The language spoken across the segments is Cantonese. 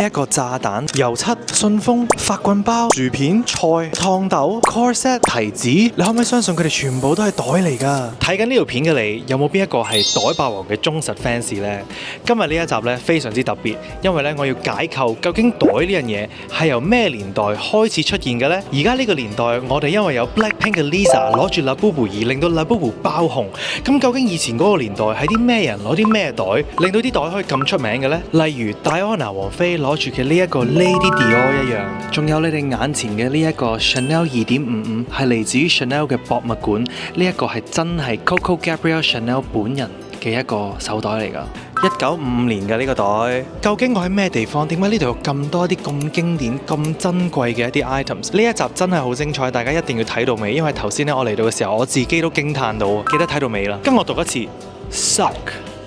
呢一個炸彈、油漆、信封、發棍包、薯片、菜、燙豆、corset、提子，你可唔可以相信佢哋全部都係袋嚟㗎？睇緊呢條片嘅你，有冇邊一個係袋霸王嘅忠實 fans 呢？今日呢一集呢，非常之特別，因為呢，我要解構究竟袋呢樣嘢係由咩年代開始出現嘅呢？而家呢個年代，我哋因為有 Blackpink 嘅 Lisa 攞住 Labubu 而令到 Labubu 爆紅，咁究竟以前嗰個年代係啲咩人攞啲咩袋，令到啲袋可以咁出名嘅呢？例如戴安娜王妃攞住嘅呢一個 Lady Dior 一樣，仲有你哋眼前嘅呢一個 Chanel 2.55係嚟自於 Chanel 嘅博物館，呢一個係真係 Coco Gabrielle Chanel 本人嘅一個手袋嚟㗎。1955年嘅呢個袋，究竟我喺咩地方？點解呢度有咁多啲咁經典、咁珍貴嘅一啲 items？ 呢一集真係好精彩，大家一定要睇到尾，因為頭先咧我嚟到嘅時候，我自己都驚歎到，記得睇到尾啦。跟我讀一次 Sac。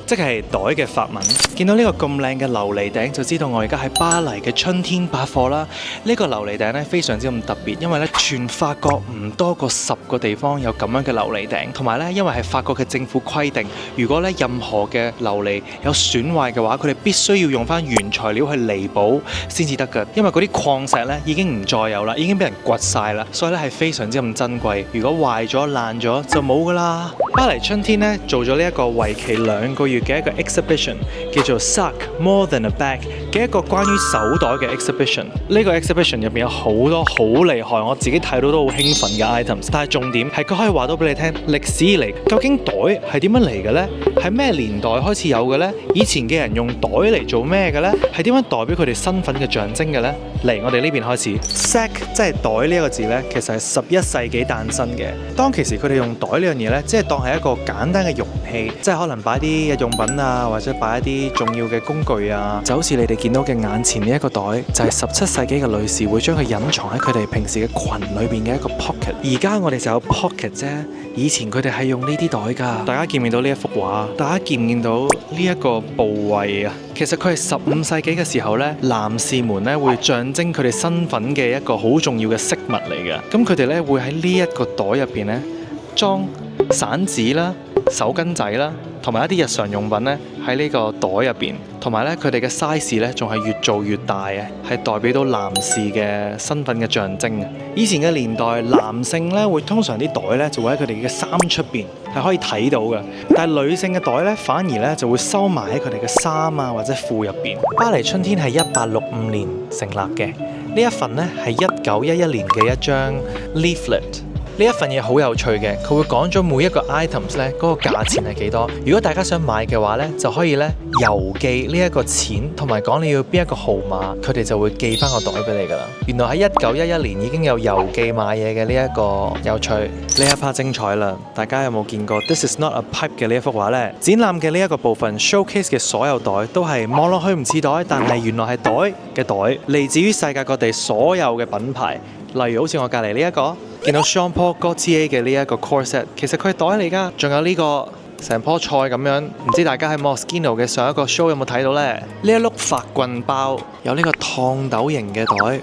即係袋嘅法文，見到呢個咁靚嘅琉璃頂，就知道我而家喺巴黎嘅春天百貨啦。呢個琉璃頂咧非常之咁特別，因為咧全法國唔多過10個地方有咁樣嘅琉璃頂，同埋咧因為係法國嘅政府規定，如果咧任何嘅琉璃有損壞嘅話，佢哋必須要用翻原材料去彌補先至得㗎。因為嗰啲礦石咧已經唔再有啦，已經俾人掘晒啦，所以咧係非常之咁珍貴。如果壞咗爛咗就冇㗎啦。巴黎春天咧做咗呢一個為期2個月嘅一個 exhibition， 叫做 Sac More Than a Bag 嘅一個關於手袋嘅 exhibition。呢個 exhibition 入邊有好多好厲害，我自己睇到都好興奮嘅 items。但係重點係佢可以話到俾你聽，歷史以嚟究竟袋係點樣嚟嘅呢？係咩年代開始有嘅呢？以前嘅人用袋嚟做咩嘅呢？係點樣代表佢哋身份嘅象徵嘅呢？嚟，我哋呢邊開始。Sac 即係袋呢一個字呢，其實係11世紀誕生嘅。當其時佢哋用袋呢樣嘢呢，即係當係一個簡單嘅容器，即係可能擺啲日用品啊，或者擺一啲重要嘅工具啊，就好似你哋見到嘅眼前呢一個袋，就係17世紀嘅女士會將佢隱藏喺佢哋平時嘅裙裏邊嘅一個 pocket。而家我哋就有 pocket 啫，以前佢哋係用呢啲袋㗎。大家見唔見到呢一幅畫？大家見唔見到呢一個部位啊？其實佢係15世紀嘅時候呢，男士們呢會象徵佢哋身份嘅一個好重要嘅飾物嚟嘅。咁佢哋呢會喺呢一個袋入邊呢裝散紙啦、手巾仔啦，同埋一啲日常用品呢喺呢個袋入邊，同埋呢佢哋嘅 size 呢仲係越做越大嘅，係代表到男士嘅身份嘅象徵嘅。以前嘅年代，男性呢會通常啲袋呢就會喺佢哋嘅衫出邊係可以睇到嘅，但係女性嘅袋呢反而呢就會收埋喺佢哋嘅衫啊或者褲入邊。巴黎春天係1865年成立嘅，呢一份呢係1911年嘅一張 leaflet。呢一份嘢好有趣嘅，佢會講咗每一個 items 咧嗰個價錢係幾多。如果大家想買嘅話咧，就可以咧郵寄呢一個錢，同埋講你要邊一個號碼，佢哋就會寄翻個袋俾你㗎啦。原來喺1911年已經有郵寄買嘢嘅呢一個有趣。呢一 part 精彩啦！大家有冇見過 This is not a pipe 嘅呢一幅畫呢？展覽嘅呢一個部分 showcase 嘅所有袋都係望落去唔似袋，但係原來係袋嘅袋，嚟自於世界各地所有嘅品牌。例如好似我隔離呢一個，見到 Jean Paul Gaultier 嘅呢一個 corset， 其實佢係袋嚟㗎。仲有呢個成棵菜咁樣，唔知大家喺 Moschino 嘅上一個 show 有冇睇到呢？呢一碌發棍包，有呢個燙豆型嘅袋，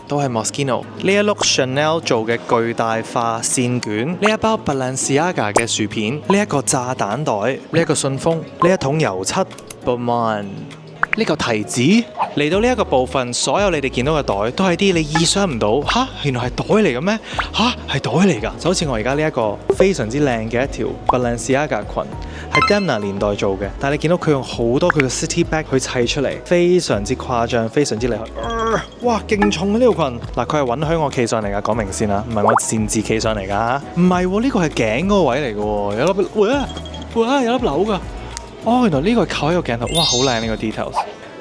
都係 Moschino。呢一碌 Chanel 做嘅巨大化線卷，呢一包 Balenciaga 嘅薯片，呢一個炸彈袋，呢一個信封，呢一桶油漆 Balmain。呢個提子嚟到呢一個部分，所有你哋見到嘅袋都係啲你意想唔到，嚇原來係袋嚟嘅咩？嚇係袋嚟㗎，就好似我而家呢一個非常之靚嘅一條 Balenciaga 裙，係 Demna 年代做嘅，但係你見到佢用好多佢嘅 City Bag 去砌出嚟，非常之誇張，非常之厲害。哇，勁重啊呢條裙！嗱，佢係允許我企上嚟㗎，講明先啦，唔係我擅自企上嚟㗎。唔係喎，呢個係頸嗰個位嚟㗎喎，有粒有粒紐㗎。哦，原來呢個係扣喺個頸頭，哇，好靚呢個 details。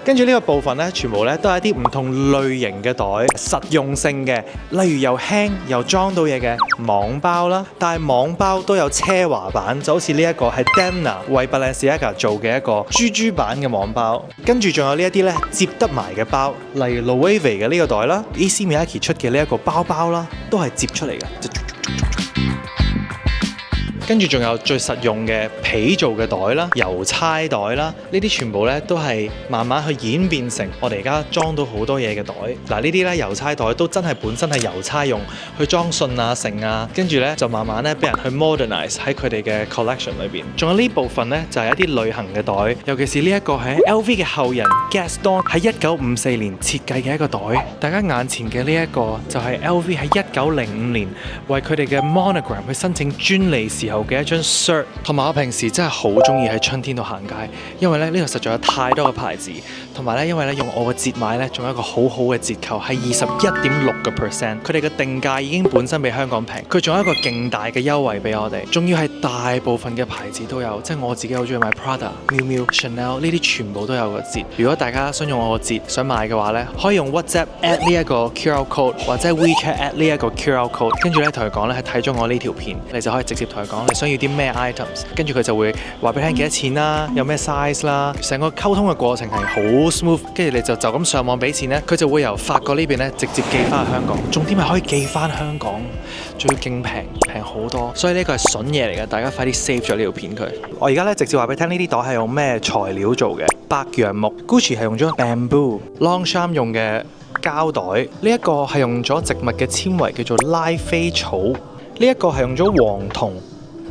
跟住呢個部分呢，全部呢都係一啲唔同類型嘅袋，實用性嘅，例如又輕又裝到嘢嘅網包啦。但係網包都有奢華版，就好似呢一個係 Demna 為 Balenciaga 做嘅一個豬版嘅網包。跟住仲有呢一啲呢摺得埋嘅包，例如 Loewe 嘅呢個袋啦 ，Issey Miyake 出嘅呢一個包包啦，都係摺出嚟嘅。跟住仲有最實用嘅皮做嘅袋啦、郵差袋啦，呢啲全部咧都係慢慢去演變成我哋而家裝到好多嘢嘅袋。嗱，呢啲咧郵差袋都真係本身係郵差用，去裝信啊、成啊，跟住咧就慢慢咧俾人去 modernize 喺佢哋嘅 collection 裏邊。仲有呢部分咧就係一啲旅行嘅袋，尤其是呢一個係 LV 嘅後人 Gaston 喺1954年設計嘅一個袋。大家眼前嘅呢一個就係 LV 喺1905年為佢哋嘅 monogram 去申請專利時候嘅一張 cert。同埋我平時真係好中意喺春天度行街，因為咧呢度實在有太多嘅牌子，同埋咧因為咧用我嘅折買咧仲有一個好好嘅折扣係21.6%，佢哋嘅定價已經本身比香港平，佢仲有一個勁大嘅優惠俾我哋，仲要係大部分嘅牌子都有，即係我自己好中意買 Prada、Miu Miu、Chanel 呢啲全部都有個折。如果大家想用我個折想買嘅話咧，可以用 WhatsApp at 呢一個 QR code 或者 WeChat at 呢一個 QR code， 跟住咧同佢講咧係睇咗我呢條片，你就可以直接同佢講你想要啲咩 items， 跟住佢就會話俾你聽幾多錢啦，有咩 size 啦，成個溝通嘅過程係好 smooth， 跟住你就咁上網俾錢咧，佢就會由法國呢邊咧直接寄翻去香港，重點係可以寄翻香港，仲要勁平好多，所以呢個係筍嘢嚟嘅，大家快啲 save 咗呢條片佢。我而家咧直接話俾你聽呢啲袋係用咩材料做嘅，白楊木 ，Gucci 係用咗 bamboo，Longchamp 用嘅膠袋，呢一個係用咗植物嘅纖維叫做拉菲草，呢一個係用咗黃銅。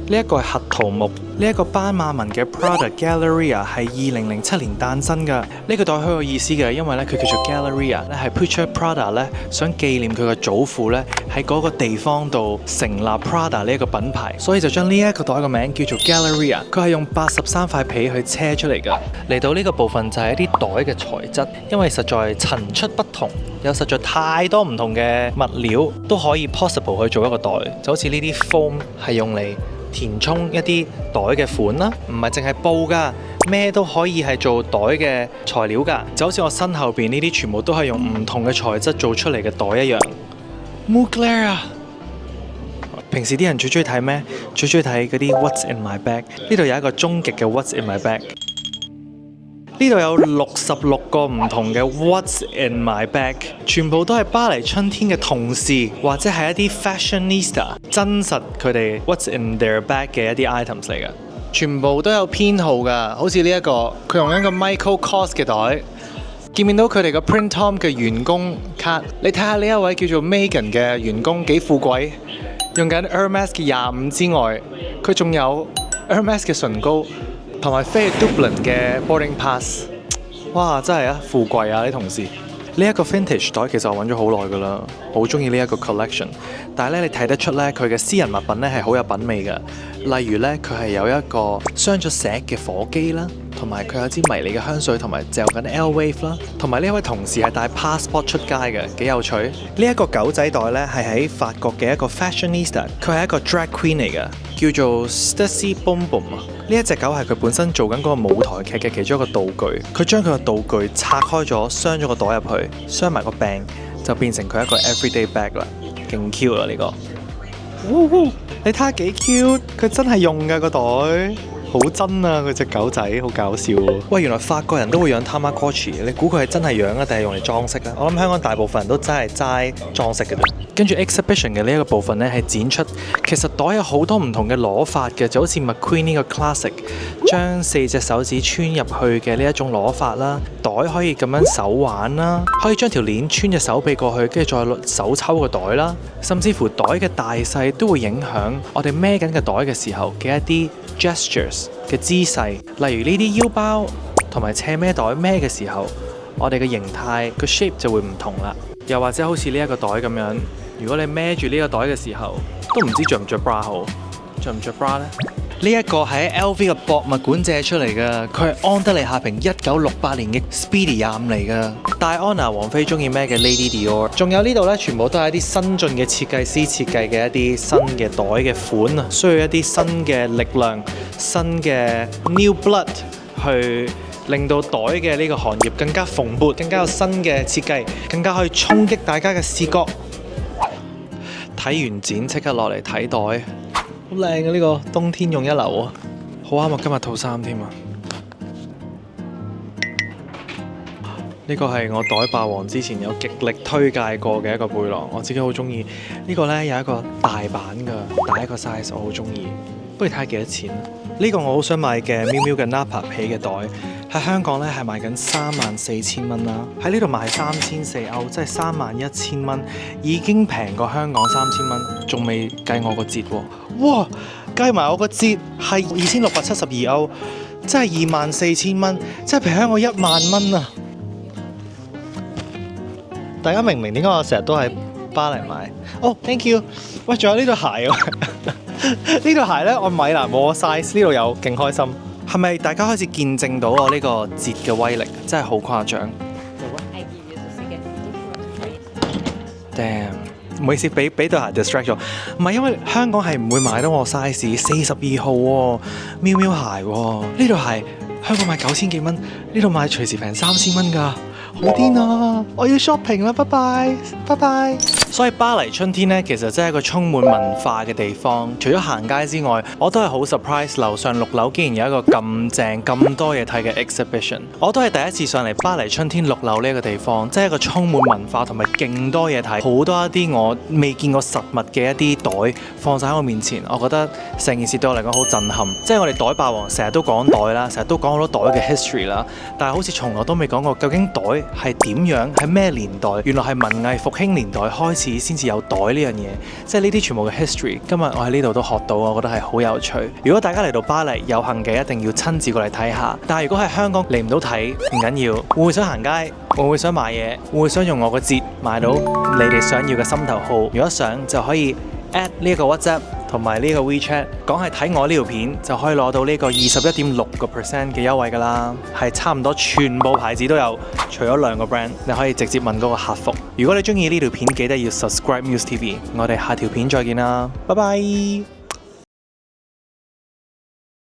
呢一個係核桃木，呢一個斑馬紋嘅 Prada Galleria 係2007年誕生㗎。呢個袋好有意思嘅，因為咧佢叫做 Galleria 咧係 Richard Prada 咧想紀念佢嘅祖父咧喺嗰個地方度成立 Prada 呢一個品牌，所以就將呢一個袋嘅名叫做 Galleria。佢係用83塊皮去車出嚟㗎。嚟到呢個部分就係一啲袋嘅材質，因為實在層出不窮，有實在太多唔同嘅物料都可以 possible 去做一個袋，就好似呢啲 foam 係用嚟填充一啲袋嘅款啦，唔係淨係布㗎，咩都可以係做袋嘅材料㗎，就好似我身後邊呢啲全部都係用唔同嘅材質做出嚟嘅袋一樣。Mugler 平時啲人最中意睇咩？最中意睇嗰啲 What's in my bag。呢度有一個終極嘅 What's in my bag。呢度有66個唔同嘅 What's in my bag， 全部都係巴黎春天嘅同事或者係一啲 fashionista 真實佢哋 What's in their bag 嘅一啲 items 嚟嘅，全部都有編號㗎。好似呢一個，佢用一個 Michael Kors 嘅袋，見唔見到佢哋個 Print Tom 嘅員工卡？你睇下呢一位叫做 Megan 嘅員工幾富貴，用緊 Hermes 嘅25之外，佢仲有 Hermes 嘅唇膏。同埋飛去 Dublin 嘅 boarding pass， 哇！真係啊，富貴啊啲同事。呢一個 vintage 袋其實我揾咗好耐㗎啦，好中意呢一個 collection。但係咧，你睇得出咧，佢嘅私人物品咧係好有品味嘅。例如咧，佢係有一個鑲咗石嘅火機啦，同埋佢有支迷你嘅香水，同埋嚼緊 L Wave 啦。同埋呢一位同事係帶 passport 出街嘅，幾有趣。呢一個狗仔袋咧係喺法國嘅一個 fashionista， 佢係一個 drag queen 嚟嘅，叫做 Stacy Boom Boom 啊。呢一隻狗係佢本身做緊嗰個舞台劇嘅其中一個道具，佢將佢個道具拆開咗，鑲咗個袋入去，鑲埋個柄，就變成佢一個 everyday bag 啦，勁 cute 啊呢個！你睇下幾 cute， 佢真係用㗎個袋。好真啊！佢隻狗仔好搞笑喎。喂，原來法國人都會養 Tamagotchi， 你估佢係真係養啊，定係用嚟裝飾啊？我諗香港大部分人都真係齋裝飾嘅啫。跟住 exhibition 嘅呢一個部分呢，係展出其實袋有好多唔同嘅攞法嘅，就好似 McQueen 呢個 classic， 將4隻手指穿入去嘅呢一種攞法啦。袋可以咁樣手玩啦，可以將條鏈穿隻手臂過去，跟住再手抽個袋啦。甚至乎袋嘅大細都會影響我哋孭緊嘅袋嘅時候嘅一啲 gestures 嘅姿勢，例如呢啲腰包同埋斜孭袋孭嘅時候，我哋嘅形態個 shape 就會唔同啦。又或者好似呢一個袋咁樣，如果你孭住呢個袋嘅時候，都唔知着唔着 bra 好，着唔着 bra 呢？呢一個係喺 LV 嘅博物館借出嚟㗎，佢係安德利夏平1968年嘅 Speedy 25嚟㗎。戴安娜王妃中意咩嘅 Lady Dior， 仲有呢度呢，全部都係一啲新進嘅設計師設計嘅一啲新嘅袋嘅款啊，需要一啲新嘅力量、新嘅 new blood 去令到袋嘅呢個行業更加蓬勃、更加有新嘅設計，更加可以衝擊大家嘅視覺。睇完展即刻落嚟睇袋。好靚嘅呢個冬天用一流啊！好啱我今日套衫添啊！呢個係我袋霸王之前有極力推介過嘅一個背囊，我自己好中意。呢個呢有一個大版嘅，大一個 size 我好中意。不如睇下幾多錢。呢個我好想買嘅喵喵嘅 Napa 皮嘅袋，喺香港咧係賣緊34,000蚊啦，喺呢度賣3400歐，即係31,000蚊，已經平過香港3000蚊，仲未計我個折喎。哇！計埋我個折係2672歐，即係24,000蚊，即係平香港1萬蚊啊！大家明唔明點解我成日都喺巴黎買？哦，thank you。喂，仲有呢對鞋喎，呢對鞋咧我米蘭冇我 size，呢度有，勁開心。係咪大家開始見證到我呢個折嘅威力？真係好誇張。Damn， 唔好意思，俾對鞋 distract 咗。唔係因為香港係唔會買到我 size 42號喎，喵喵鞋喎。呢對鞋香港賣9000幾蚊，呢度買隨時平3000蚊㗎。好癲啊！我要 shopping 啦，拜拜，拜拜。所以巴黎春天呢，其實真係一個充滿文化嘅地方。除咗行街之外，我都係好 surprise 樓上6樓竟然有一個咁正、咁多嘢睇嘅 exhibition。我都係第一次上嚟巴黎春天6樓呢一個地方，即係一個充滿文化同埋勁多嘢睇，好多一啲我未見過實物嘅一啲袋放晒喺我面前。我覺得成件事對我嚟講好震撼。即係我哋袋霸王成日都講袋啦，成日都講好多袋嘅 history 啦，但係好似從來都未講過究竟袋係點樣，喺咩年代？原來係文藝復興年代開始先至有袋呢樣嘢，即係呢啲全部嘅 history。今日我喺呢度都學到，我覺得係好有趣。如果大家嚟到巴黎有幸嘅，一定要親自過嚟睇下。但係如果喺香港嚟唔到睇，唔緊要，會唔會想行街？會唔會想買嘢？會唔會想用我個折買到你哋想要嘅心頭好？如果想就可以 at 呢一個 WhatsApp 同埋呢個 WeChat， 講係睇我呢條片就可以攞到呢個21.6% 嘅優惠㗎啦，係差唔多全部牌子都有，除咗2個 brand， 你可以直接問嗰個客服。如果你中意呢條片，記得要 subscribe Muse TV， 我哋下條片再見啦，拜拜。